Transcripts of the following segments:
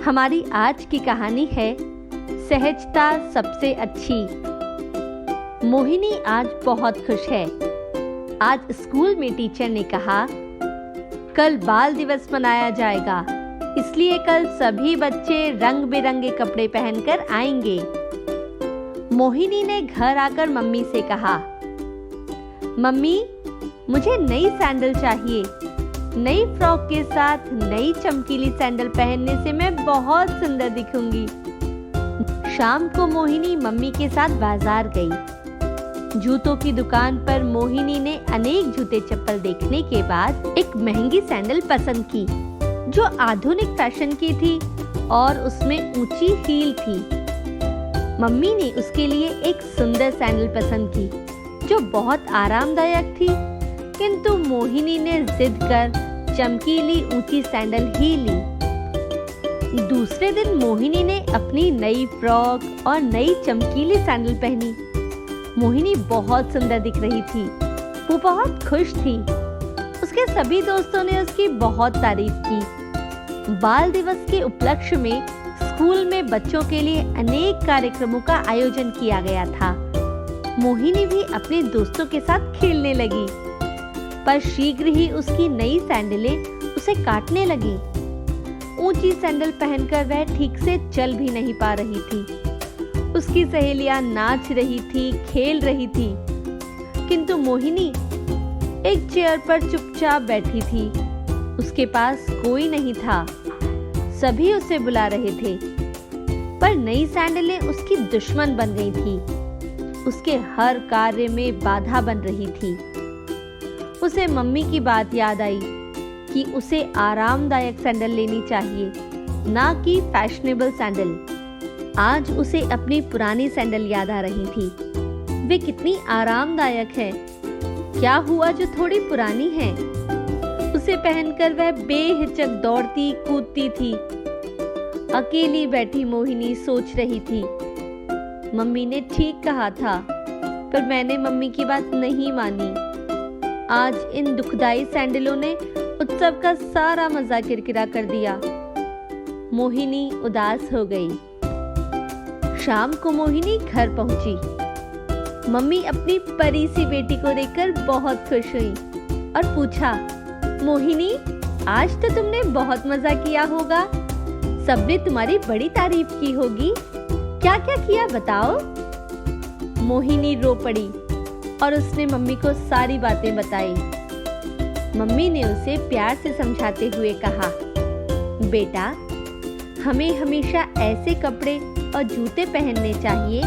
हमारी आज की कहानी है सहजता सबसे अच्छी। मोहिनी आज बहुत खुश है। आज स्कूल में टीचर ने कहा कल बाल दिवस मनाया जाएगा, इसलिए कल सभी बच्चे रंग बिरंगे कपड़े पहनकर आएंगे। मोहिनी ने घर आकर मम्मी से कहा, मम्मी मुझे नई सैंडल चाहिए। नई फ्रॉक के साथ नई चमकीली सैंडल पहनने से मैं बहुत सुंदर दिखूंगी। शाम को मोहिनी मम्मी के साथ बाजार गई। जूतों की दुकान पर मोहिनी ने अनेक जूते चप्पल देखने के बाद एक महंगी सैंडल पसंद की, जो आधुनिक फैशन की थी और उसमें ऊंची हील थी। मम्मी ने उसके लिए एक सुंदर सैंडल पसंद की, जो बहुत आरामदायक थी, किंतु मोहिनी ने जिद कर चमकीली ऊंची सैंडल ही ली। दूसरे दिन मोहिनी ने अपनी नई फ्रॉक और नई चमकीली सैंडल पहनी। मोहिनी बहुत सुंदर दिख रही थी। वो बहुत खुश थी। उसके सभी दोस्तों ने उसकी बहुत तारीफ की। बाल दिवस के उपलक्ष्य में स्कूल में बच्चों के लिए अनेक कार्यक्रमों का आयोजन किया गया था। मोहिनी भी अपने दोस्तों के साथ खेलने लगी, पर शीघ्र ही उसकी नई सैंडलें उसे काटने लगी। ऊंची सैंडल पहनकर वह ठीक से चल भी नहीं पा रही थी। उसकी सहेलियां नाच रही थी, खेल रही थी, किंतु मोहिनी एक चेयर पर चुपचाप बैठी थी। उसके पास कोई नहीं था। सभी उसे बुला रहे थे, पर नई सैंडलें उसकी दुश्मन बन गई थी। उसके हर कार्य में बाधा बन रही थी। उसे मम्मी की बात याद आई कि उसे आरामदायक सैंडल लेनी चाहिए, ना कि फैशनेबल सैंडल। आज उसे अपनी पुरानी सैंडल याद आ रही थी। वे कितनी आरामदायक है। क्या हुआ जो थोड़ी पुरानी है? उसे पहनकर वह बेहिचक दौड़ती कूदती थी। अकेली बैठी मोहिनी सोच रही थी, मम्मी ने ठीक कहा था, पर मैंने मम्मी की बात नहीं मानी। आज इन दुखदाई सैंडलों ने उत्सव का सारा मजा किरकिरा कर दिया। मोहिनी उदास हो गई। शाम को मोहिनी घर पहुंची। मम्मी अपनी परी सी बेटी को देखकर बहुत खुश हुई और पूछा, मोहिनी आज तो तुमने बहुत मजा किया होगा। सबने तुम्हारी बड़ी तारीफ की होगी। क्या क्या किया बताओ। मोहिनी रो पड़ी और उसने मम्मी को सारी बातें बताई। मम्मी ने उसे प्यार से समझाते हुए कहा, बेटा हमें हमेशा ऐसे कपड़े और जूते पहनने चाहिए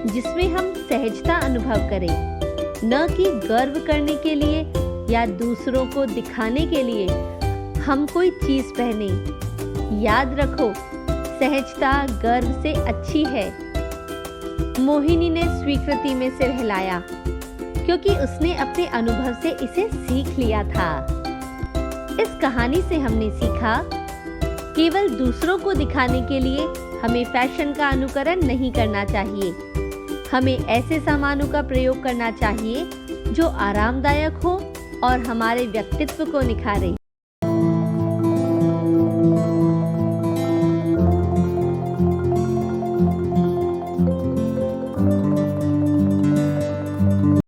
जिसमें हम सहजता अनुभव करें, न कि गर्व करने के लिए या दूसरों को दिखाने के लिए हम कोई चीज पहने। याद रखो, सहजता गर्व से अच्छी है। मोहिनी ने स्वीकृति में सिर हिलाया, क्योंकि उसने अपने अनुभव से इसे सीख लिया था। इस कहानी से हमने सीखा, केवल दूसरों को दिखाने के लिए हमें फैशन का अनुकरण नहीं करना चाहिए। हमें ऐसे सामानों का प्रयोग करना चाहिए जो आरामदायक हो और हमारे व्यक्तित्व को निखारे।